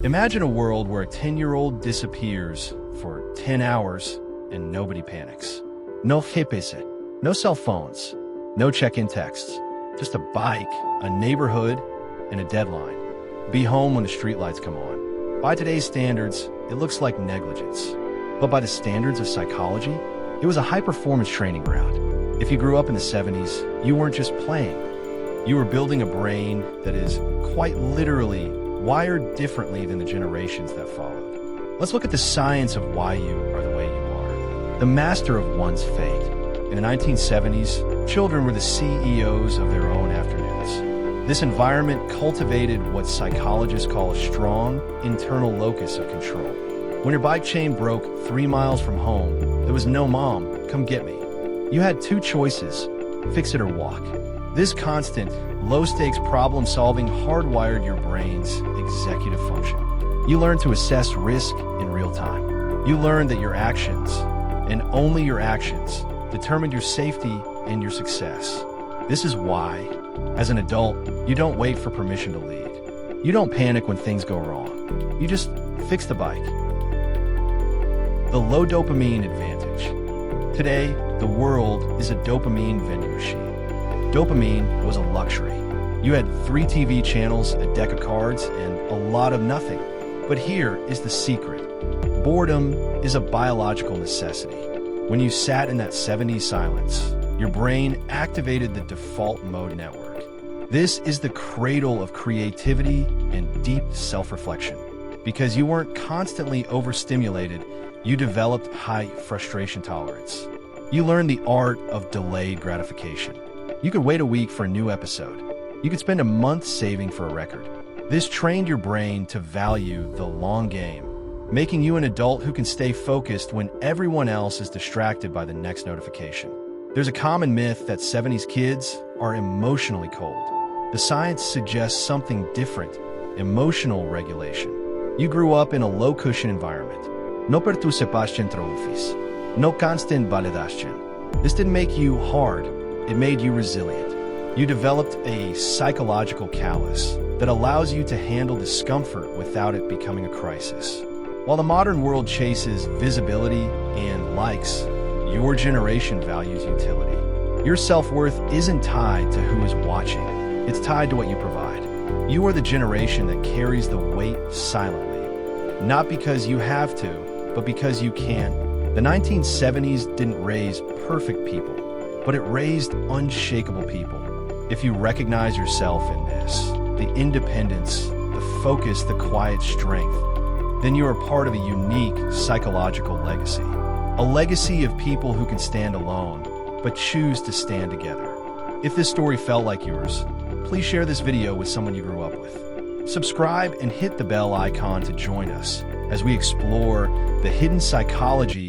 Imagine a world where a 10-year-old disappears for 10 hours and nobody panics. No GPS, no cell phones, no check-in texts, just a bike, a neighborhood, and a deadline. Be home when the streetlights come on. By today's standards, it looks like negligence. But by the standards of psychology, it was a high-performance training ground. If you grew up in the 70s, you weren't just playing. You were building a brain that is quite literally wired differently than the generations that followed. Let's look at the science of why you are the way you are. The master of one's fate. In the 1970s, children were the CEOs of their own afternoons. This environment cultivated what psychologists call a strong internal locus of control. When your bike chain broke 3 miles from home, there was no "Mom, come get me." You had two choices, fix it or walk. This constant, low-stakes problem-solving hardwired your brain's executive function. You learned to assess risk in real time. You learned that your actions, and only your actions, determined your safety and your success. This is why, as an adult, you don't wait for permission to lead. You don't panic when things go wrong. You just fix the bike. The low dopamine advantage. Today, the world is a dopamine vending machine. Dopamine was a luxury. You had 3 TV channels, a deck of cards, and a lot of nothing. But here is the secret. Boredom is a biological necessity. When you sat in that 70s silence, your brain activated the default mode network. This is the cradle of creativity and deep self-reflection. Because you weren't constantly overstimulated, you developed high frustration tolerance. You learned the art of delayed gratification. You could wait a week for a new episode. You could spend a month saving for a record. This trained your brain to value the long game, making you an adult who can stay focused when everyone else is distracted by the next notification. There's a common myth that 70s kids are emotionally cold. The science suggests something different, emotional regulation. You grew up in a low-cushion environment. No pertusepaschen troufis. No constant validation. This didn't make you hard. It made you resilient. You developed a psychological callus that allows you to handle discomfort without it becoming a crisis. While the modern world chases visibility and likes, your generation values utility. Your self-worth isn't tied to who is watching. It's tied to what you provide. You are the generation that carries the weight silently. Not because you have to, but because you can. The 1970s didn't raise perfect people, but it raised unshakable people. If you recognize yourself in this, the independence, the focus, the quiet strength, then you are part of a unique psychological legacy. A legacy of people who can stand alone, but choose to stand together. If this story felt like yours, please share this video with someone you grew up with. Subscribe and hit the bell icon to join us as we explore the hidden psychology